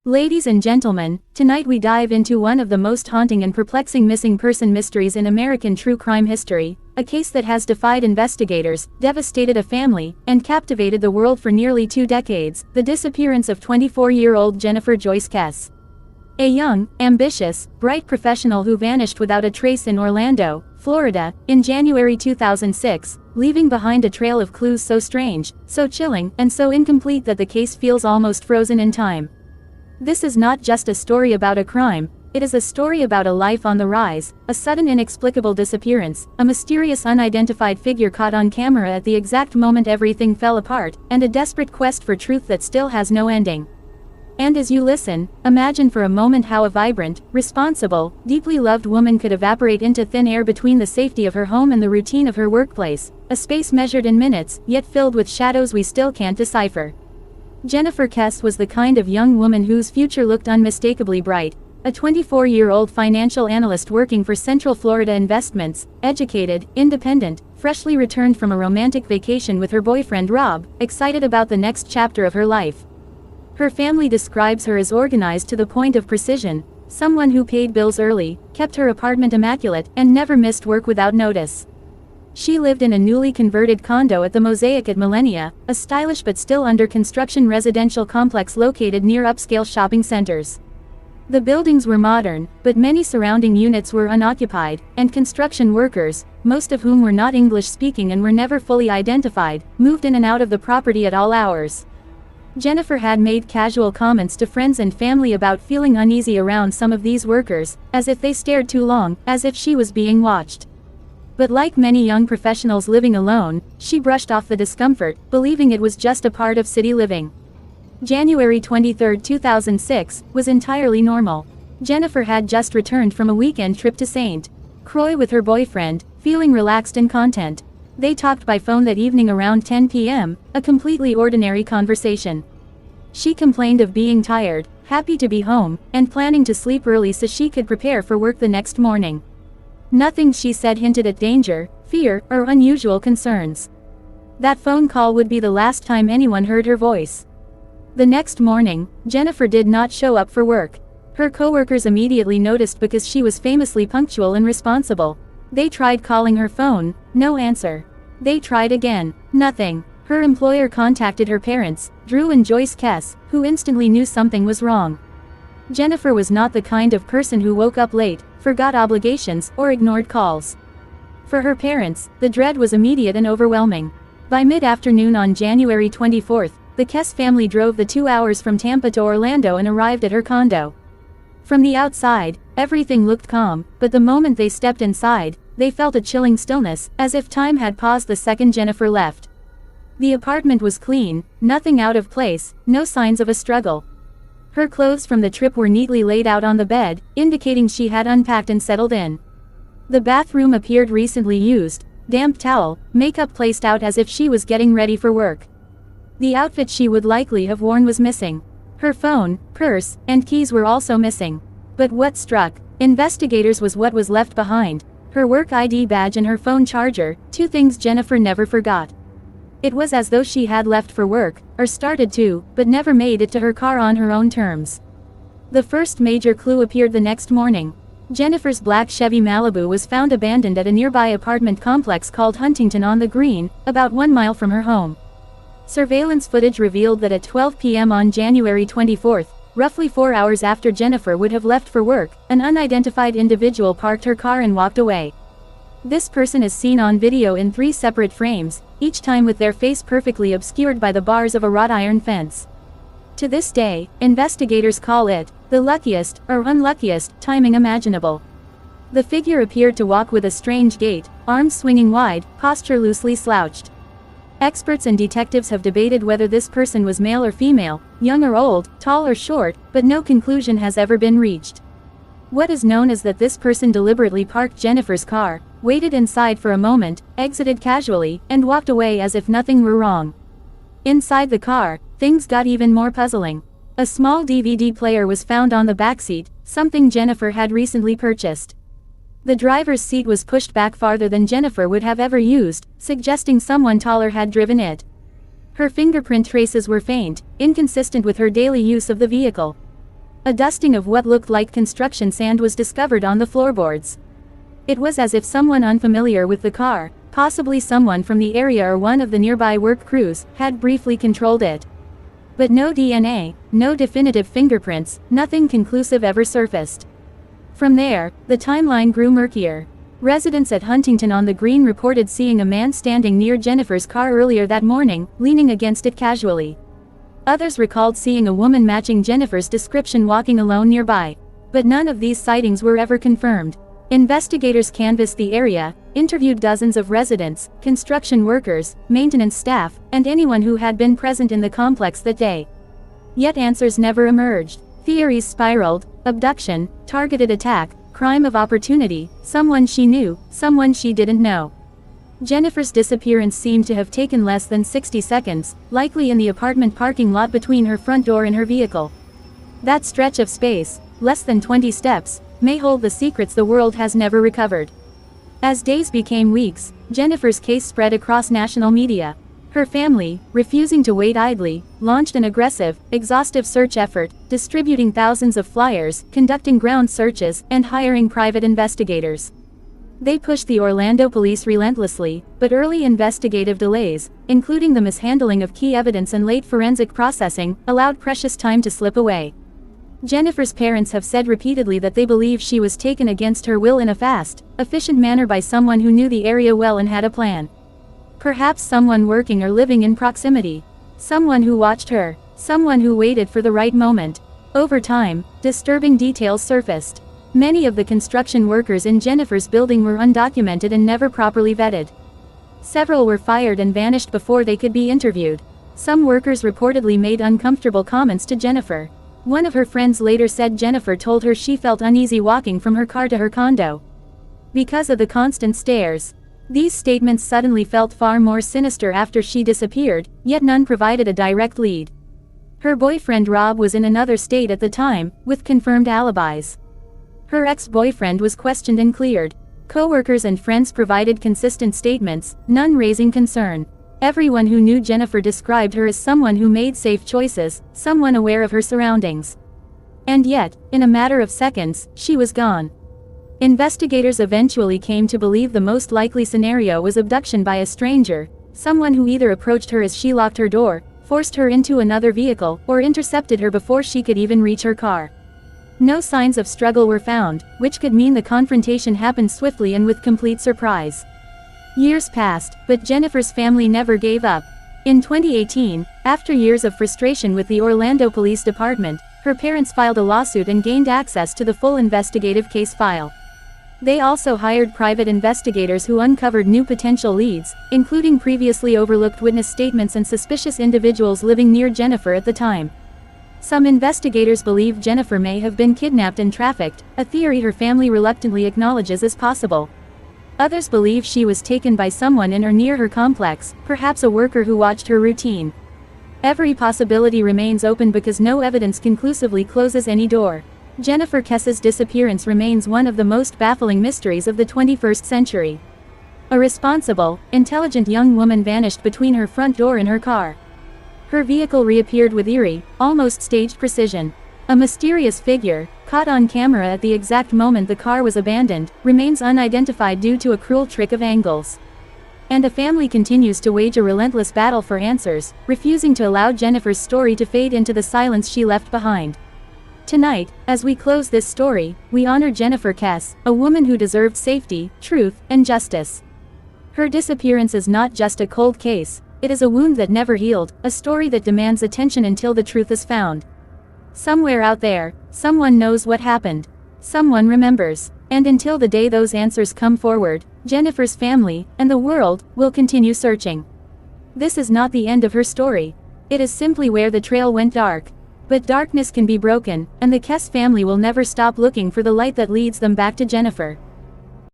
Ladies and gentlemen, tonight we dive into one of the most haunting and perplexing missing person mysteries in American true crime history, a case that has defied investigators, devastated a family, and captivated the world for nearly 2 decades, the disappearance of 24-year-old Jennifer Joyce Kess. A young, ambitious, bright professional who vanished without a trace in Orlando, Florida, in January 2006, leaving behind a trail of clues so strange, so chilling, and so incomplete that the case feels almost frozen in time. This is not just a story about a crime, it is a story about a life on the rise, a sudden inexplicable disappearance, a mysterious unidentified figure caught on camera at the exact moment everything fell apart, and a desperate quest for truth that still has no ending. And as you listen, imagine for a moment how a vibrant, responsible, deeply loved woman could evaporate into thin air between the safety of her home and the routine of her workplace, a space measured in minutes, yet filled with shadows we still can't decipher. Jennifer Kess was the kind of young woman whose future looked unmistakably bright, a 24-year-old financial analyst working for Central Florida Investments, educated, independent, freshly returned from a romantic vacation with her boyfriend Rob, excited about the next chapter of her life. Her family describes her as organized to the point of precision, someone who paid bills early, kept her apartment immaculate, and never missed work without notice. She lived in a newly converted condo at the Mosaic at Millennia, a stylish but still under construction residential complex located near upscale shopping centers. The buildings were modern, but many surrounding units were unoccupied, and construction workers, most of whom were not English speaking and were never fully identified, moved in and out of the property at all hours. Jennifer had made casual comments to friends and family about feeling uneasy around some of these workers, as if they stared too long, as if she was being watched. But like many young professionals living alone, she brushed off the discomfort, believing it was just a part of city living. January 23, 2006, was entirely normal. Jennifer had just returned from a weekend trip to St. Croix with her boyfriend, feeling relaxed and content. They talked by phone that evening around 10 p.m., a completely ordinary conversation. She complained of being tired, happy to be home, and planning to sleep early so she could prepare for work the next morning. Nothing she said hinted at danger, fear, or unusual concerns. That phone call would be the last time anyone heard her voice. The next morning, Jennifer did not show up for work. Her coworkers immediately noticed because she was famously punctual and responsible. They tried calling her phone, no answer. They tried again, nothing. Her employer contacted her parents, Drew and Joyce Kess, who instantly knew something was wrong. Jennifer was not the kind of person who woke up late, forgot obligations, or ignored calls. For her parents, the dread was immediate and overwhelming. By mid-afternoon on January 24, the Kess family drove the 2 hours from Tampa to Orlando and arrived at her condo. From the outside, everything looked calm, but the moment they stepped inside, they felt a chilling stillness, as if time had paused the second Jennifer left. The apartment was clean, nothing out of place, no signs of a struggle. Her clothes from the trip were neatly laid out on the bed, indicating she had unpacked and settled in. The bathroom appeared recently used, damp towel, makeup placed out as if she was getting ready for work. The outfit she would likely have worn was missing. Her phone, purse, and keys were also missing. But what struck investigators was what was left behind: her work ID badge and her phone charger, 2 things Jennifer never forgot. It was as though she had left for work, or started to, but never made it to her car on her own terms. The first major clue appeared the next morning. Jennifer's black Chevy Malibu was found abandoned at a nearby apartment complex called Huntington on the Green, about 1 mile from her home. Surveillance footage revealed that at 12 p.m. on January 24, roughly 4 hours after Jennifer would have left for work, an unidentified individual parked her car and walked away. This person is seen on video in 3 separate frames, each time with their face perfectly obscured by the bars of a wrought iron fence. To this day, investigators call it the luckiest, or unluckiest, timing imaginable. The figure appeared to walk with a strange gait, arms swinging wide, posture loosely slouched. Experts and detectives have debated whether this person was male or female, young or old, tall or short, but no conclusion has ever been reached. What is known is that this person deliberately parked Jennifer's car, waited inside for a moment, exited casually, and walked away as if nothing were wrong. Inside the car, things got even more puzzling. A small DVD player was found on the backseat, something Jennifer had recently purchased. The driver's seat was pushed back farther than Jennifer would have ever used, suggesting someone taller had driven it. Her fingerprint traces were faint, inconsistent with her daily use of the vehicle. A dusting of what looked like construction sand was discovered on the floorboards. It was as if someone unfamiliar with the car, possibly someone from the area or one of the nearby work crews, had briefly controlled it. But no DNA, no definitive fingerprints, nothing conclusive ever surfaced. From there, the timeline grew murkier. Residents at Huntington on the Green reported seeing a man standing near Jennifer's car earlier that morning, leaning against it casually. Others recalled seeing a woman matching Jennifer's description walking alone nearby. But none of these sightings were ever confirmed. Investigators canvassed the area, interviewed dozens of residents, construction workers, maintenance staff, and anyone who had been present in the complex that day. Yet answers never emerged. Theories spiraled: abduction, targeted attack, crime of opportunity, someone she knew, someone she didn't know. Jennifer's disappearance seemed to have taken less than 60 seconds, likely in the apartment parking lot between her front door and her vehicle. That stretch of space, less than 20 steps, may hold the secrets the world has never recovered. As days became weeks, Jennifer's case spread across national media. Her family, refusing to wait idly, launched an aggressive, exhaustive search effort, distributing thousands of flyers, conducting ground searches, and hiring private investigators. They pushed the Orlando police relentlessly, but early investigative delays, including the mishandling of key evidence and late forensic processing, allowed precious time to slip away. Jennifer's parents have said repeatedly that they believe she was taken against her will in a fast, efficient manner by someone who knew the area well and had a plan. Perhaps someone working or living in proximity. Someone who watched her. Someone who waited for the right moment. Over time, disturbing details surfaced. Many of the construction workers in Jennifer's building were undocumented and never properly vetted. Several were fired and vanished before they could be interviewed. Some workers reportedly made uncomfortable comments to Jennifer. One of her friends later said Jennifer told her she felt uneasy walking from her car to her condo because of the constant stares. These statements suddenly felt far more sinister after she disappeared, yet none provided a direct lead. Her boyfriend Rob was in another state at the time, with confirmed alibis. Her ex-boyfriend was questioned and cleared. Co-workers and friends provided consistent statements, none raising concern. Everyone who knew Jennifer described her as someone who made safe choices, someone aware of her surroundings. And yet, in a matter of seconds, she was gone. Investigators eventually came to believe the most likely scenario was abduction by a stranger, someone who either approached her as she locked her door, forced her into another vehicle, or intercepted her before she could even reach her car. No signs of struggle were found, which could mean the confrontation happened swiftly and with complete surprise. Years passed, but Jennifer's family never gave up. In 2018, after years of frustration with the Orlando Police Department, her parents filed a lawsuit and gained access to the full investigative case file. They also hired private investigators who uncovered new potential leads, including previously overlooked witness statements and suspicious individuals living near Jennifer at the time. Some investigators believe Jennifer may have been kidnapped and trafficked, a theory her family reluctantly acknowledges as possible. Others believe she was taken by someone in or near her complex, perhaps a worker who watched her routine. Every possibility remains open because no evidence conclusively closes any door. Jennifer Kess's disappearance remains one of the most baffling mysteries of the 21st century. A responsible, intelligent young woman vanished between her front door and her car. Her vehicle reappeared with eerie, almost staged precision. A mysterious figure, caught on camera at the exact moment the car was abandoned, remains unidentified due to a cruel trick of angles. And the family continues to wage a relentless battle for answers, refusing to allow Jennifer's story to fade into the silence she left behind. Tonight, as we close this story, we honor Jennifer Kess, a woman who deserved safety, truth, and justice. Her disappearance is not just a cold case, it is a wound that never healed, a story that demands attention until the truth is found. Somewhere out there, someone knows what happened. Someone remembers. And until the day those answers come forward, Jennifer's family, and the world, will continue searching. This is not the end of her story. It is simply where the trail went dark. But darkness can be broken, and the Kess family will never stop looking for the light that leads them back to Jennifer.